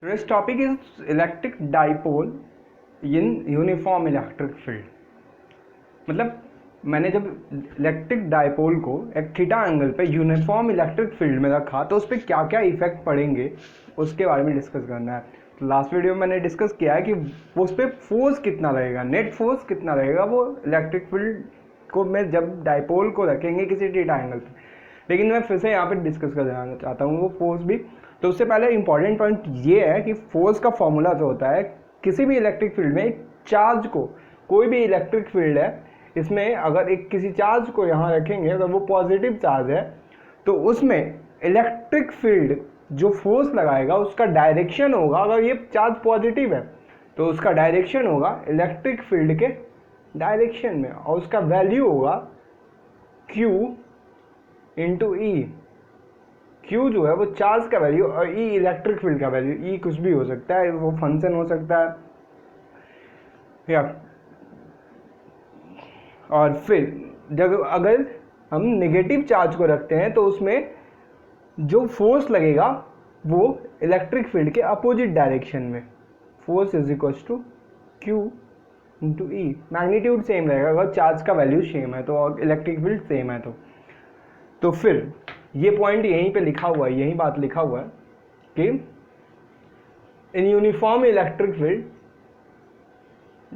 Today's topic is electric dipole in uniform electric field. मतलब मैंने जब इलेक्ट्रिक डाइपोल को एक थीटा एंगल पे यूनिफॉर्म इलेक्ट्रिक फील्ड में रखा तो उस पर क्या क्या इफेक्ट पड़ेंगे उसके बारे में डिस्कस करना है। तो लास्ट वीडियो में मैंने डिस्कस किया है कि उस पर फोर्स कितना लगेगा, नेट फोर्स कितना लगेगा वो इलेक्ट्रिक फील्ड को मैं जब डाइपोल को रखेंगे किसी थीटा एंगल पे। लेकिन मैं फिर से यहाँ पे डिस्कस करना चाहता हूँ वो फोर्स भी। तो उससे पहले इंपॉर्टेंट पॉइंट ये है कि फोर्स का फॉर्मूला जो होता है किसी भी इलेक्ट्रिक फील्ड में, एक चार्ज को, कोई भी इलेक्ट्रिक फील्ड है इसमें अगर एक किसी चार्ज को यहाँ रखेंगे अगर वो पॉजिटिव चार्ज है तो उसमें इलेक्ट्रिक फील्ड जो फोर्स लगाएगा उसका डायरेक्शन होगा, अगर ये चार्ज पॉजिटिव है तो उसका डायरेक्शन होगा इलेक्ट्रिक फील्ड के डायरेक्शन में और उसका वैल्यू होगा Q इंटू ई। Q जो है वो चार्ज का वैल्यू और E इलेक्ट्रिक फील्ड का वैल्यू। E कुछ भी हो सकता है, वो फंक्शन हो सकता है या और फिर जब अगर हम नेगेटिव चार्ज को रखते हैं तो उसमें जो फोर्स लगेगा वो इलेक्ट्रिक फील्ड के अपोजिट डायरेक्शन में। Force is equal to Q into E. Magnitude same रहेगा अगर चार्ज का वैल्यू सेम है तो और इलेक्ट्रिक फील्ड सेम है तो फिर ये पॉइंट यहीं पे लिखा हुआ है, यही बात लिखा हुआ है कि in uniform electric field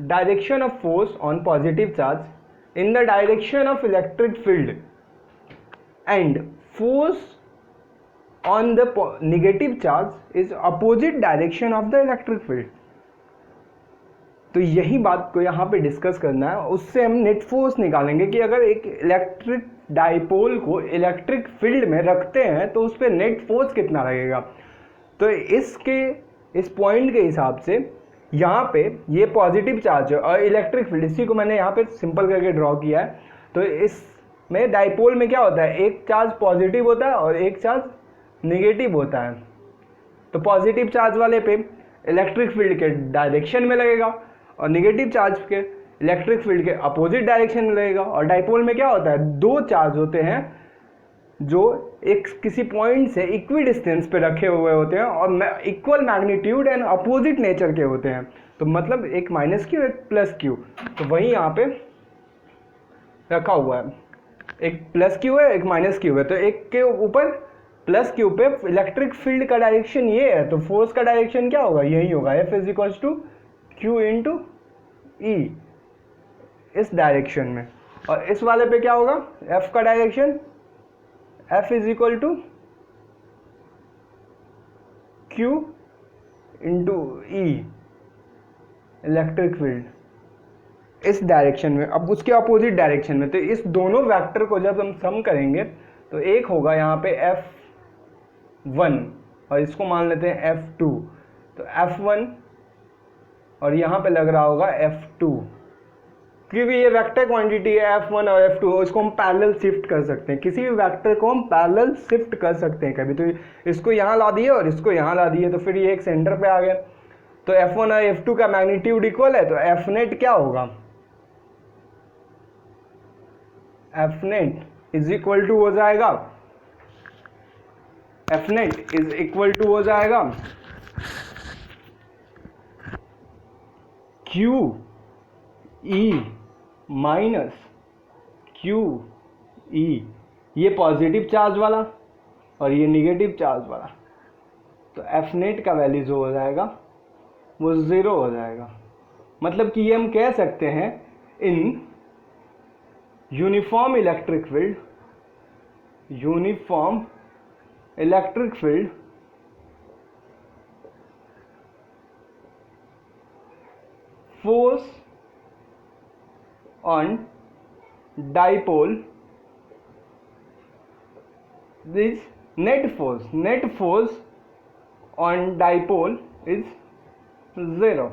direction of force on positive charge in the direction of electric field and force on the negative charge is opposite direction of the electric field. तो यही बात को यहाँ पे डिस्कस करना है। उससे हम नेट फोर्स निकालेंगे कि अगर एक इलेक्ट्रिक डाइपोल को इलेक्ट्रिक फील्ड में रखते हैं तो उस पर नेट फोर्स कितना लगेगा। तो इस पॉइंट के हिसाब से यहाँ पे ये पॉजिटिव चार्ज है और इलेक्ट्रिक फील्ड, इसी को मैंने यहाँ पे सिंपल करके ड्रॉ किया है। तो इसमें डाइपोल में क्या होता है, एक चार्ज पॉजिटिव होता है और एक चार्ज नेगेटिव होता है। तो पॉजिटिव चार्ज वाले पे इलेक्ट्रिक फील्ड के डायरेक्शन में लगेगा और नेगेटिव चार्ज के इलेक्ट्रिक फील्ड के अपोजिट डायरेक्शन में लगेगा। और डाइपोल में क्या होता है, दो चार्ज होते हैं जो एक किसी पॉइंट से इक्वी डिस्टेंस पे रखे हुए होते हैं और equal magnitude and opposite nature के होते हैं। तो मतलब एक माइनस क्यू एक प्लस क्यू, तो वही यहाँ पे रखा हुआ है। एक प्लस क्यू है एक माइनस क्यू है, तो एक के ऊपर प्लस क्यू पे इलेक्ट्रिक फील्ड का डायरेक्शन ये है तो फोर्स का डायरेक्शन क्या होगा, यही होगा F is equal to Q into E इस डायरेक्शन में। और इस वाले पे क्या होगा, F का direction F is equal to Q into E electric field इस डायरेक्शन में, अब उसके अपोजिट डायरेक्शन में। तो इस दोनों वेक्टर को जब हम सम करेंगे तो एक होगा यहाँ पे F1 और इसको मान लेते हैं F2। तो F1 और यहाँ पे लग रहा होगा F2, क्योंकि ये वेक्टर क्वांटिटी है F1 और F2, इसको हम पैरेलल शिफ्ट कर सकते हैं। किसी भी वेक्टर को हम पैरेलल शिफ्ट कर सकते हैं कभी। तो इसको यहाँ ला दिए और इसको यहाँ ला दिए तो फिर ये एक सेंटर पे आ गया। तो F1 और F2 का मैग्नीट्यूड इक्वल है तो F नेट क्या होगा, F net is equal to हो जाएगा, F net is equal to हो जाएगा Q E minus Q E, ये पॉजिटिव चार्ज वाला और ये नेगेटिव चार्ज वाला। तो F नेट का वैल्यू जो हो जाएगा वो 0 हो जाएगा। मतलब कि ये हम कह सकते हैं in uniform electric field force on dipole this net force on dipole is 0।